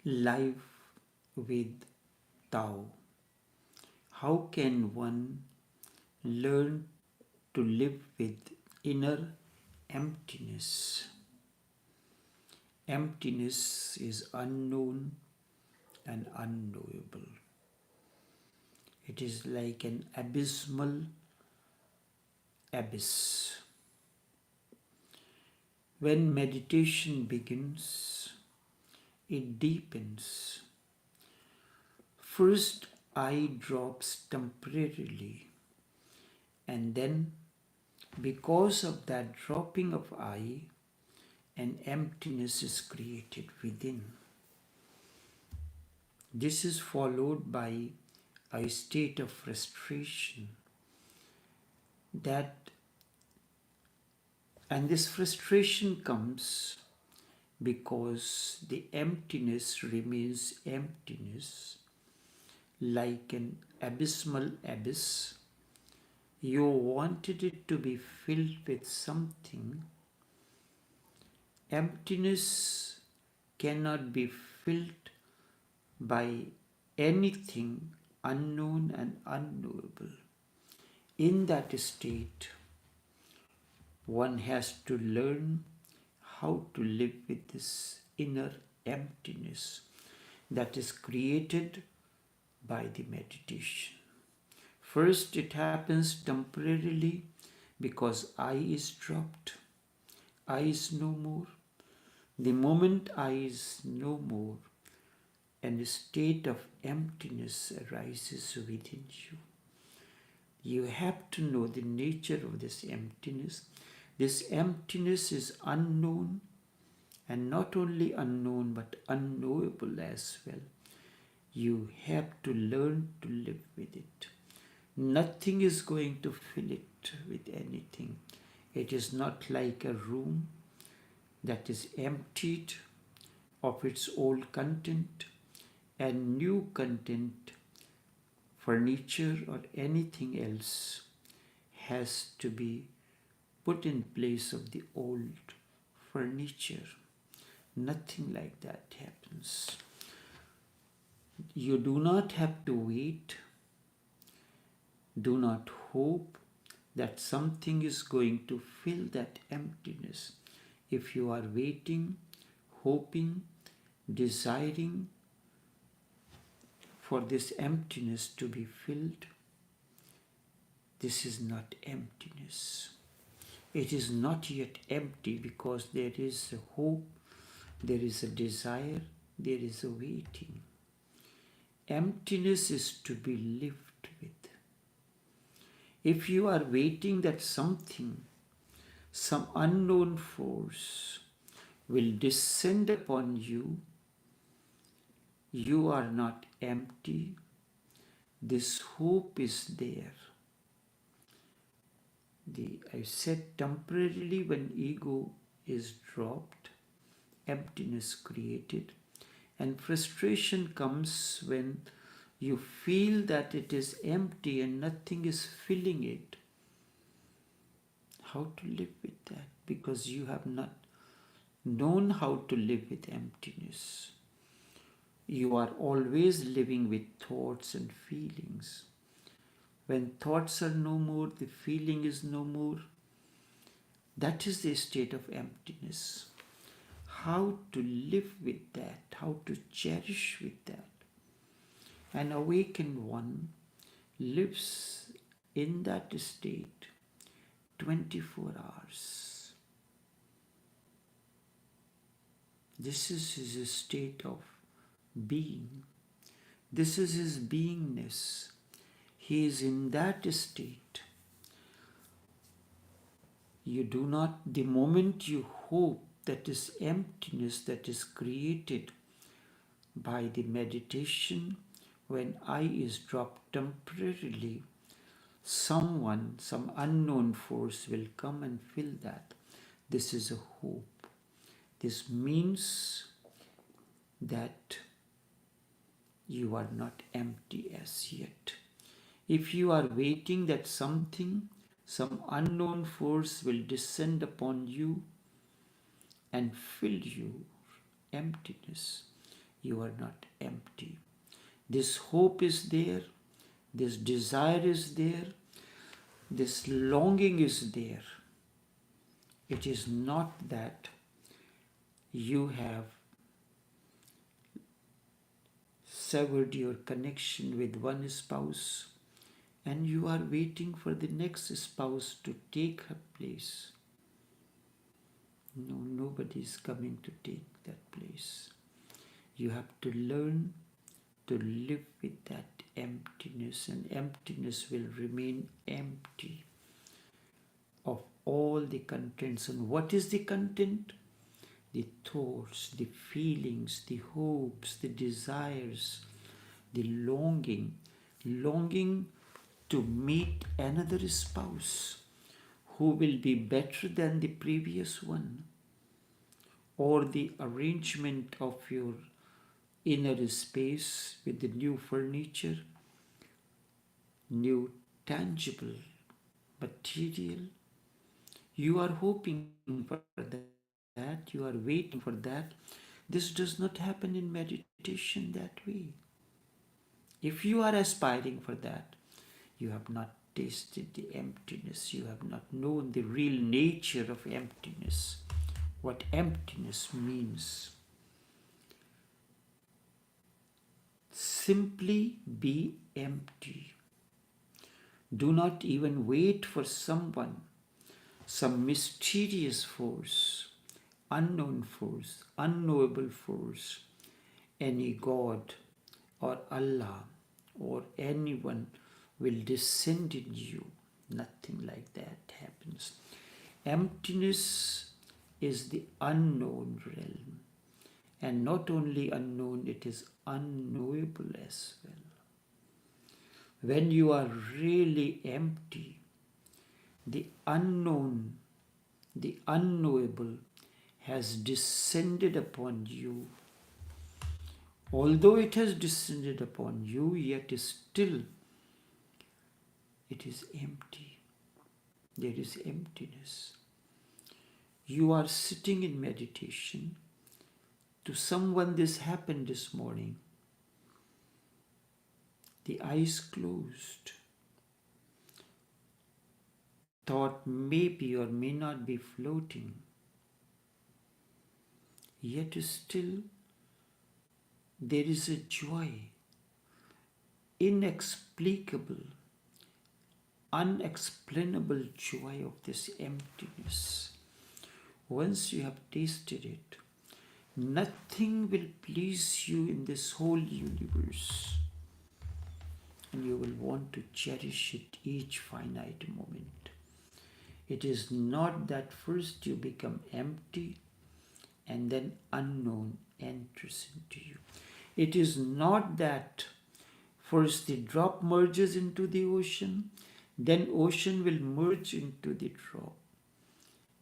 Live with Tao. How can one learn to live with inner emptiness? Emptiness is unknown and unknowable. It is like an abysmal abyss. When meditation begins, it deepens. First, eye drops temporarily, and then, because of that dropping of eye, an emptiness is created within. This is followed by a state of frustration and this frustration comes because the emptiness remains emptiness, like an abysmal abyss. You wanted it to be filled with something. Emptiness cannot be filled by anything unknown and unknowable. In that state, one has to learn how to live with this inner emptiness that is created by the meditation. First, it happens temporarily because I is dropped. I is no more. The moment I is no more, and a state of emptiness arises within you. You have to know the nature of this emptiness. This emptiness is unknown, and not only unknown but unknowable as well. You have to learn to live with it. Nothing is going to fill it with anything. It is not like a room that is emptied of its old content and new content, furniture or anything else has to be put in place of the old furniture. Nothing like that happens. You do not have to wait. Do not hope that something is going to fill that emptiness. If you are waiting, hoping, desiring for this emptiness to be filled, this is not emptiness. It is not yet empty because there is a hope, there is a desire, there is a waiting. Emptiness is to be lived with. If you are waiting that something, some unknown force will descend upon you, you are not empty. This hope is there. I said temporarily when ego is dropped, emptiness created, and frustration comes when you feel that it is empty and nothing is filling it. How to live with that? Because you have not known how to live with emptiness. You are always living with thoughts and feelings. When thoughts are no more, the feeling is no more. That is the state of emptiness. How to live with that, how to cherish with that. An awakened one lives in that state 24 hours. This is his state of being. This is his beingness. He is in that state. You do not, the moment you hope that is emptiness that is created by the meditation, when I is dropped temporarily, someone, some unknown force will come and fill that. This is a hope. This means that you are not empty as yet. If you are waiting that something, some unknown force will descend upon you and fill your emptiness, you are not empty. This hope is there, this desire is there, this longing is there. It is not that you have severed your connection with one spouse and you are waiting for the next spouse to take her place. No, nobody is coming to take that place. You have to learn to live with that emptiness, and emptiness will remain empty of all the contents. And what is the content? The thoughts, the feelings, the hopes, the desires, the longing to meet another spouse who will be better than the previous one, or the arrangement of your inner space with the new furniture, new tangible material. You are hoping for that, you are waiting for that. This does not happen in meditation that way. If you are aspiring for that, you have not tasted the emptiness, you have not known the real nature of emptiness, what emptiness means. Simply be empty. Do not even wait for someone, some mysterious force, unknown force, unknowable force, any God or Allah or anyone will descend in you. Nothing like that happens. Emptiness is the unknown realm. And not only unknown, it is unknowable as well. When you are really empty, the unknown, the unknowable has descended upon you. Although it has descended upon you, yet still it is empty. There is emptiness. You are sitting in meditation. To someone this happened this morning. The eyes closed. Thought maybe or may not be floating. Yet still there is a joy, inexplicable, unexplainable joy of this emptiness. Once you have tasted it, nothing will please you in this whole universe. And you will want to cherish it each finite moment. It is not that first you become empty and then unknown enters into you. It is not that first the drop merges into the ocean, then ocean will merge into the drop.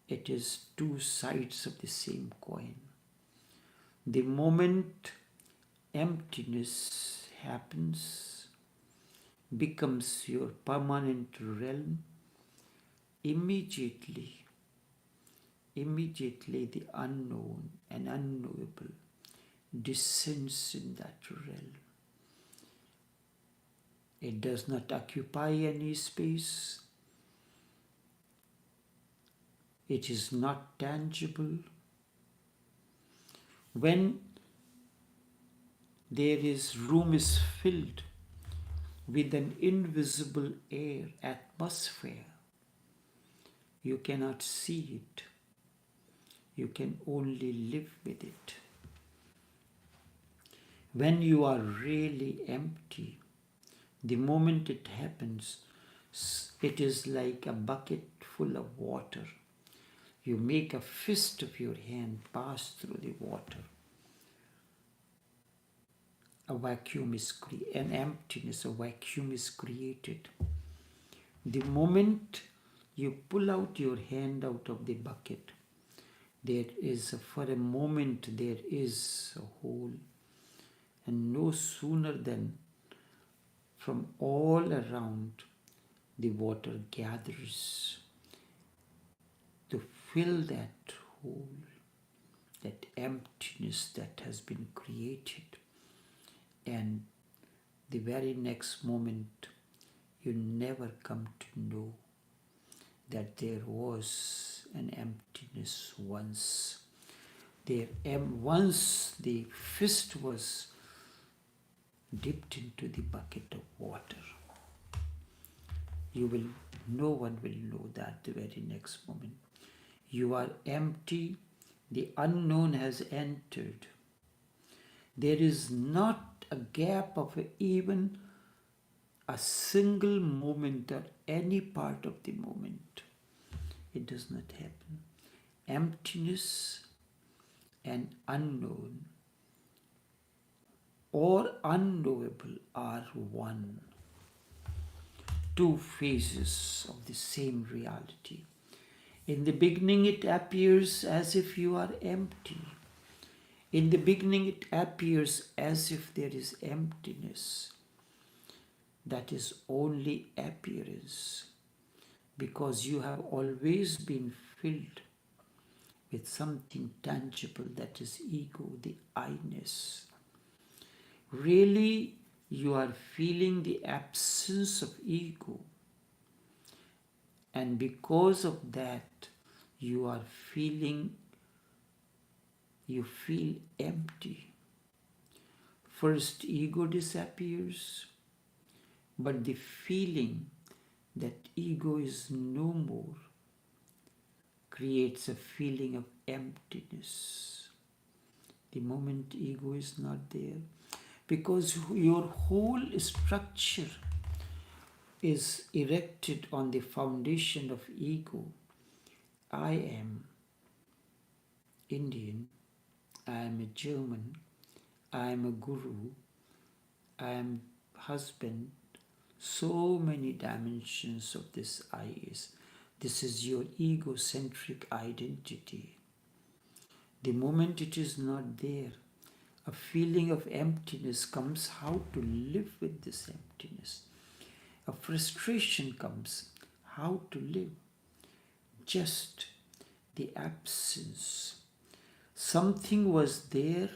It is two sides of the same coin. The moment emptiness happens, becomes your permanent realm, immediately the unknown and unknowable descends in that realm. It does not occupy any space. It is not tangible. When room is filled with an invisible air, atmosphere, you cannot see it. You can only live with it. When you are really empty, the moment it happens, it is like a bucket full of water. You make a fist of your hand pass through the water. A vacuum is an emptiness, a vacuum is created. The moment you pull out your hand out of the bucket, for a moment there is a hole, and no sooner than from all around the water gathers to fill that hole, that emptiness that has been created. and the very next moment you never come to know that there was an emptiness once. Once the fist was dipped into the bucket of water. No one will know that the very next moment. You are empty, the unknown has entered. There is not a gap of even a single moment or any part of the moment. It does not happen. Emptiness and unknown or unknowable are one. Two phases of the same reality. In the beginning, it appears as if you are empty. In the beginning, it appears as if there is emptiness. That is only appearance, because you have always been filled with something tangible, that is ego, the I-ness. Really, you are feeling the absence of ego, and because of that, you feel empty. First, ego disappears, but the feeling that ego is no more creates a feeling of emptiness. The moment ego is not there, because your whole structure is erected on the foundation of ego. I am Indian, I am a German, I am a guru, I am husband. So many dimensions of this I is. This is your egocentric identity. The moment it is not there, a feeling of emptiness comes. How to live with this emptiness? A frustration comes. How to live? Just the absence. Something was there,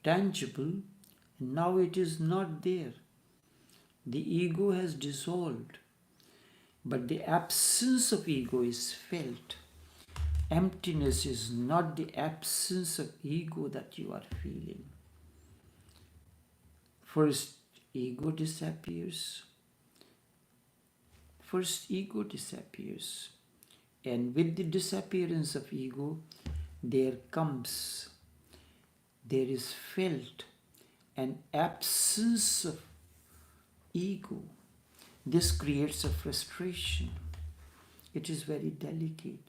tangible, and now it is not there. The ego has dissolved, but the absence of ego is felt. Emptiness is not the absence of ego that you are feeling. First, ego disappears. And with the disappearance of ego, there is felt an absence of ego. This creates a frustration. It is very delicate.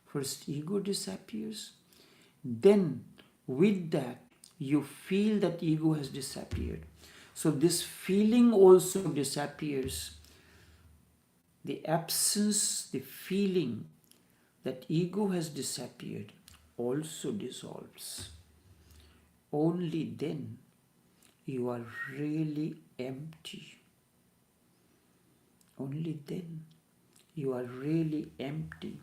First, ego disappears. Then, with that, you feel that ego has disappeared. So this feeling also disappears. The absence, the feeling that ego has disappeared also dissolves. Only then you are really empty. Only then you are really empty.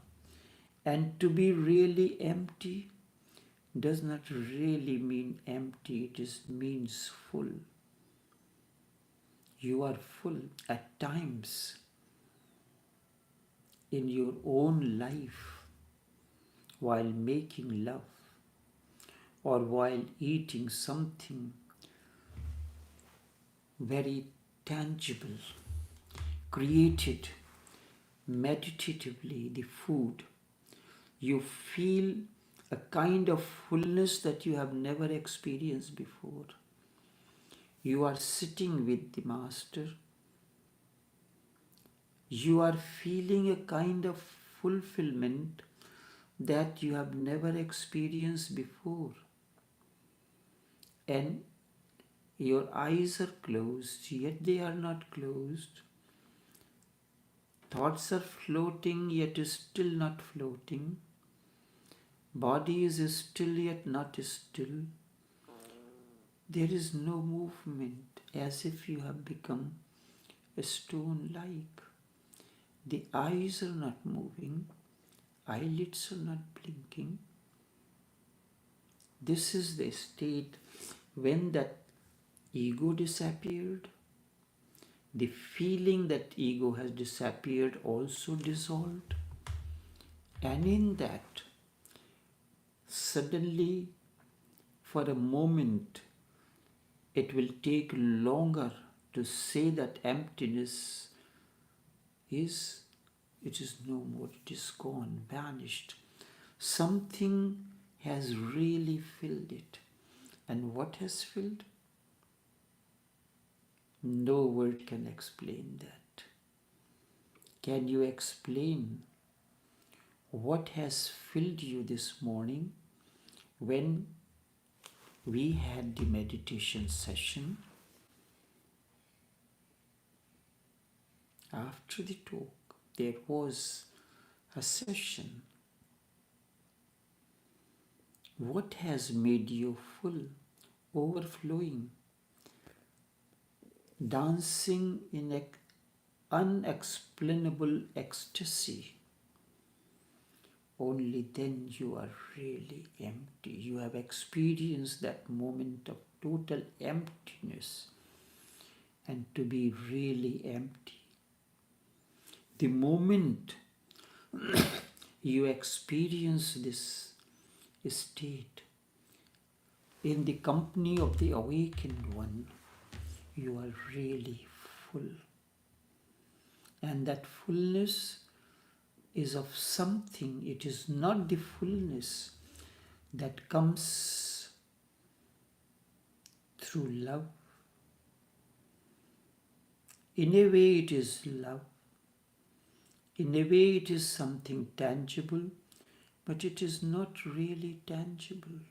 And to be really empty does not really mean empty, means full. You are full at times in your own life, while making love or while eating something very tangible, created meditatively, the food. You feel a kind of fullness that you have never experienced before. You are sitting with the Master. You are feeling a kind of fulfillment that you have never experienced before. And your eyes are closed, yet they are not closed. Thoughts are floating, yet is still not floating. Body is still, yet not still. There is no movement, as if you have become a stone-like. The eyes are not moving, eyelids are not blinking. This is the state when that ego disappeared. The feeling that ego has disappeared also dissolved. And in that, suddenly, for a moment, it will take longer to say that emptiness is, it is no more, it is gone, vanished. Something has really filled it. And what has filled? No word can explain that. Can you explain what has filled you this morning when we had the meditation session? After the talk, there was a session. What has made you full, overflowing, dancing in unexplainable ecstasy? Only then you are really empty. You have experienced that moment of total emptiness, and to be really empty. The moment you experience this state in the company of the awakened one, you are really full. And that fullness is of something. It is not the fullness that comes through love. In a way, it is love. In a way, it is something tangible, but it is not really tangible.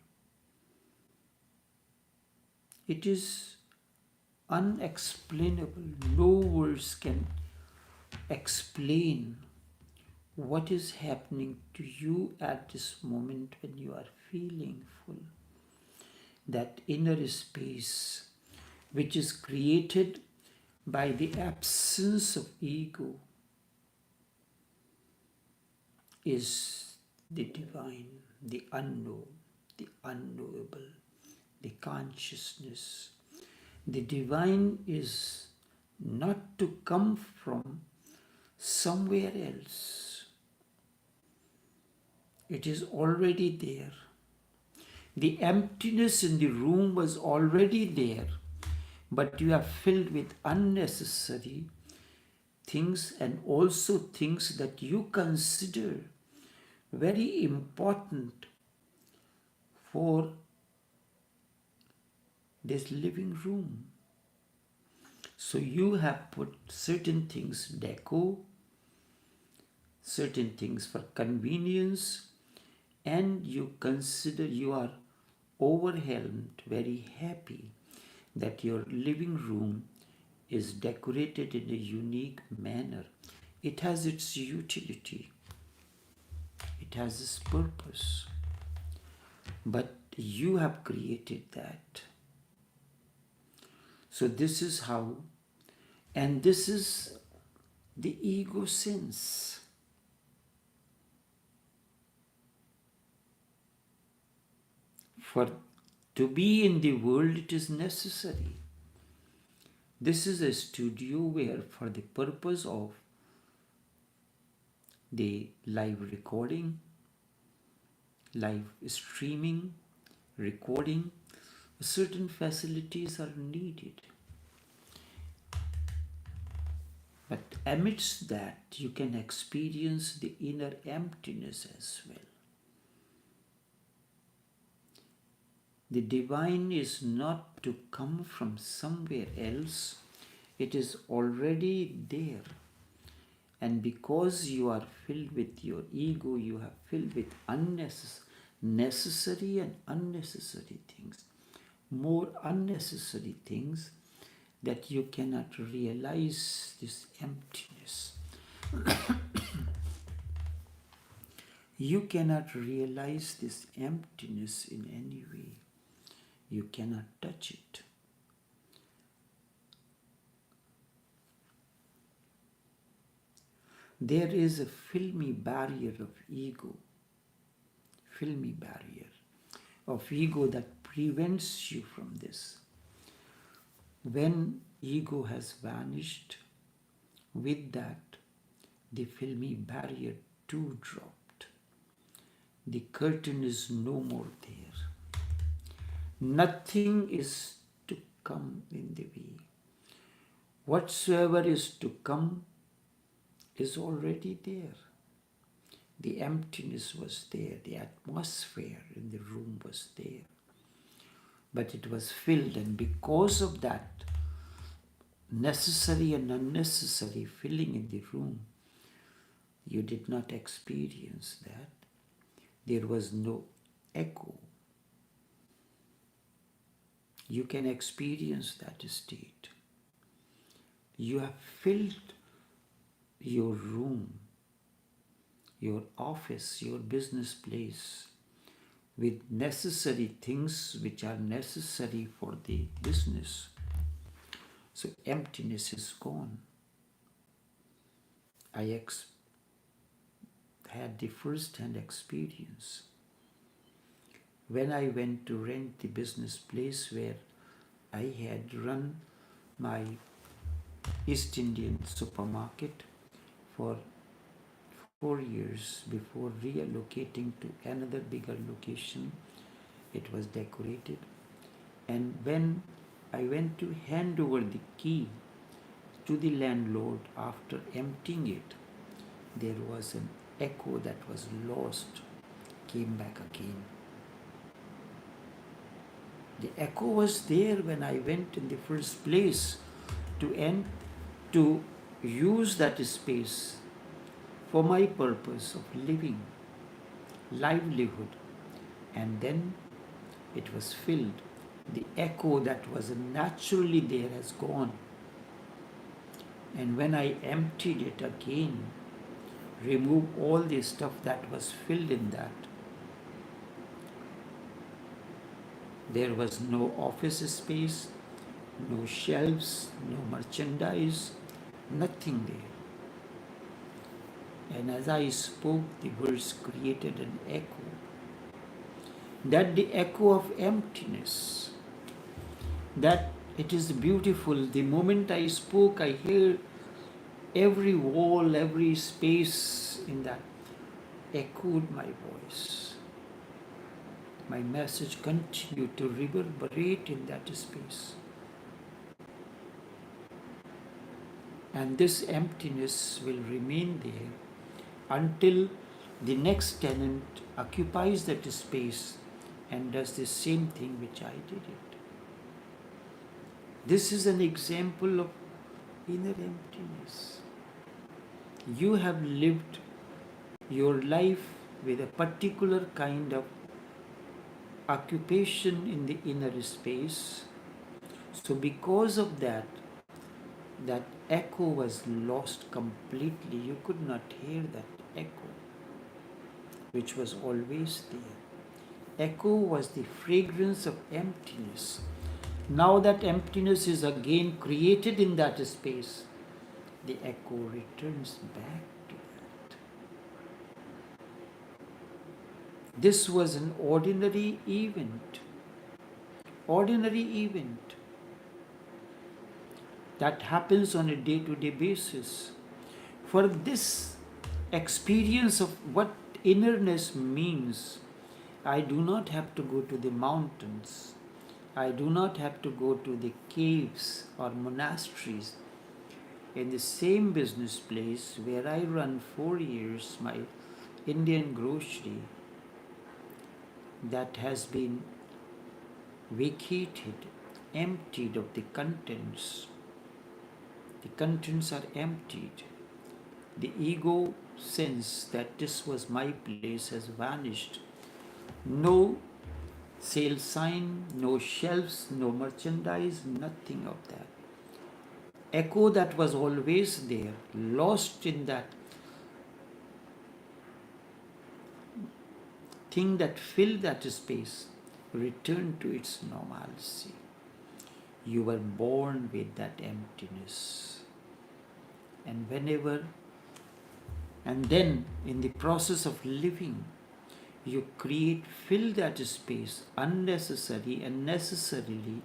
It is unexplainable. No words can explain what is happening to you at this moment when you are feeling full. That inner space which is created by the absence of ego is the divine, the unknown, the unknowable, the consciousness. The divine is not to come from somewhere else. It is already there. The emptiness in the room was already there, but you are filled with unnecessary things and also things that you consider very important for this living room. So you have put certain things deco, certain things for convenience, and you consider, you are overwhelmed, very happy that your living room is decorated in a unique manner. It has its utility. It has its purpose. But you have created that. So this is how, and this is the ego sense. For to be in the world, it is necessary. This is a studio where, for the purpose of the live recording, live streaming, recording, certain facilities are needed. But amidst that, you can experience the inner emptiness as well. The divine is not to come from somewhere else. It is already there. And because you are filled with your ego, you are filled with necessary and unnecessary things. More unnecessary things that you cannot realize this emptiness. You cannot realize this emptiness in any way. You cannot touch it. There is a filmy barrier of ego, filmy barrier of ego that prevents you from this. When ego has vanished, with that, the filmy barrier too dropped. The curtain is no more there. Nothing is to come in the way. Whatsoever is to come is already there. The emptiness was there, the atmosphere in the room was there. But it was filled, and because of that necessary and unnecessary filling in the room, you did not experience that. There was no echo. You can experience that state. You have filled your room, your office, your business place with necessary things which are necessary for the business. So emptiness is gone. I had the first-hand experience. When I went to rent the business place where I had run my East Indian supermarket for 4 years before reallocating to another bigger location, it was decorated. And when I went to hand over the key to the landlord after emptying it, there was an echo that was lost, came back again. The echo was there when I went in the first place to use that space for my purpose of living, livelihood, and then it was filled. The echo that was naturally there has gone. And when I emptied it again, remove all the stuff that was filled in that, there was no office space, no shelves, no merchandise, nothing there. And as I spoke, the words created an echo. That the echo of emptiness, that it is beautiful. The moment I spoke, I heard every wall, every space in that echoed my voice. My message continued to reverberate in that space. And this emptiness will remain there until the next tenant occupies that space and does the same thing which I did it. This is an example of inner emptiness. You have lived your life with a particular kind of occupation in the inner space. So because of that, that echo was lost completely. You could not hear that echo, which was always there. Echo was the fragrance of emptiness. Now that emptiness is again created in that space, the echo returns back to that. This was an ordinary event. Ordinary event that happens on a day-to-day basis. For this experience of what innerness means, I do not have to go to the mountains. I do not have to go to the caves or monasteries. In the same business place where I run 4 years, my Indian grocery, that has been vacated, emptied of the contents. The contents are emptied. The ego sense that this was my place has vanished. No sale sign, no shelves, no merchandise, nothing of that. Echo that was always there, lost in that thing that filled that space, returned to its normalcy. You were born with that emptiness. And then in the process of living, you fill that space unnecessary and necessarily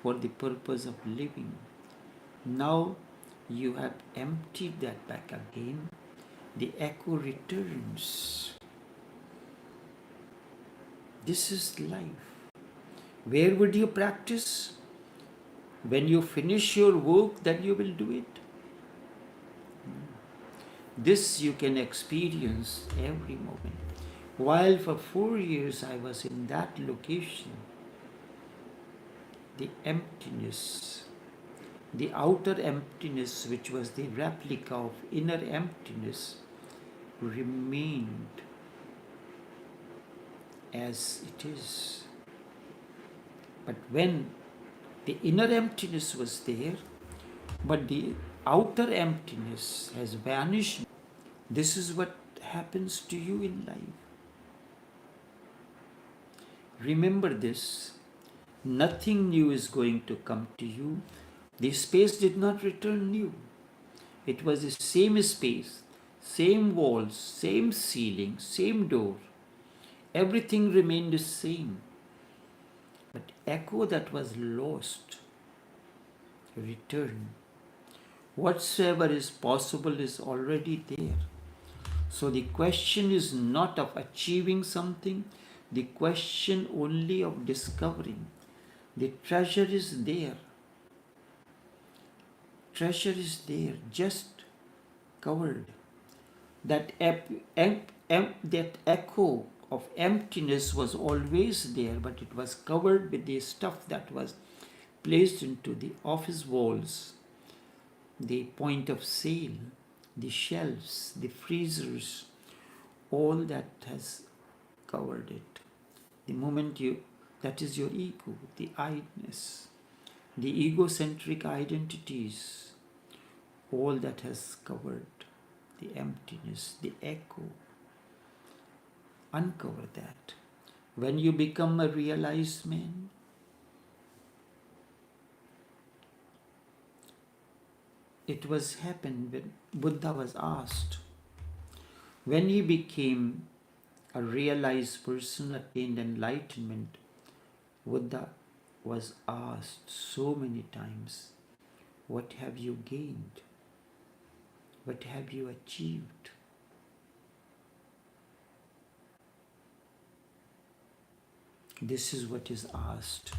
for the purpose of living. Now you have emptied that back again. The echo returns. This is life. Where would you practice? When you finish your work, then you will do it. This you can experience every moment. While for 4 years I was in that location, the emptiness, the outer emptiness, which was the replica of inner emptiness, remained as it is. But when the inner emptiness was there, but the outer emptiness has vanished, this is what happens to you in life. Remember this. Nothing new is going to come to you. The space did not return new. It was the same space, same walls, same ceiling, same door. Everything remained the same. But echo that was lost returned. Whatsoever is possible is already there. So the question is not of achieving something, the question only of discovering. The treasure is there. Treasure is there, just covered. That echo of emptiness was always there, but it was covered with the stuff that was placed into the office walls, the point of sale, the shelves, the freezers, all that has covered it. The moment that is your ego, the I-ness, the egocentric identities, all that has covered the emptiness, the echo. Uncover that. When you become a realized man, it was happened when Buddha was asked. When he became a realized person, attained enlightenment, Buddha was asked so many times, what have you gained? What have you achieved? This is what is asked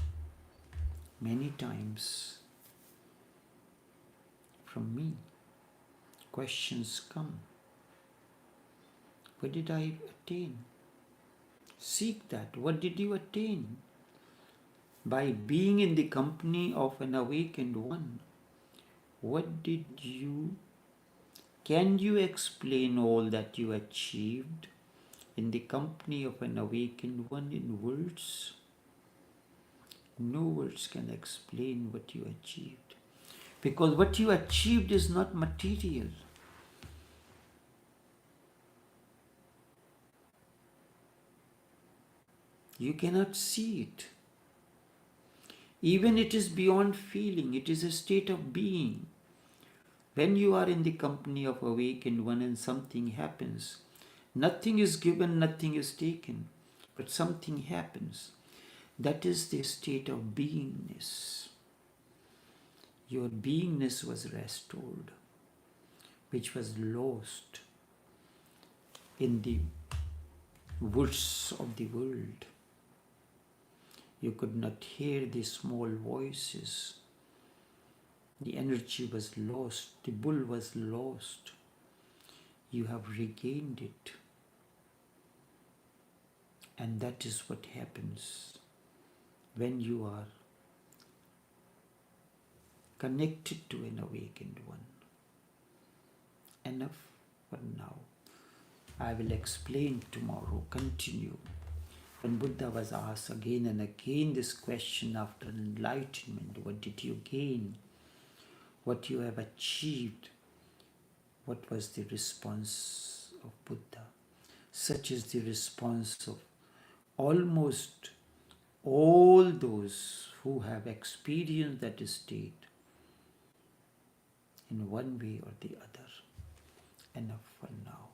many times from me. Questions come. What did I attain? Seek that. What did you attain? By being in the company of an awakened one, what did you? Can you explain all that you achieved in the company of an awakened one in words? No words can explain what you achieved. Because what you achieved is not material. You cannot see it. Even it is beyond feeling, it is a state of being. When you are in the company of awakened one and something happens, nothing is given, nothing is taken, but something happens. That is the state of beingness. Your beingness was restored, which was lost in the woods of the world. You could not hear the small voices. The energy was lost. The bull was lost. You have regained it. And that is what happens when you are connected to an awakened one. Enough for now. I will explain tomorrow. Continue. When Buddha was asked again and again this question after enlightenment, what did you gain? What you have achieved? What was the response of Buddha? Such is the response of almost all those who have experienced that state in one way or the other. Enough for now.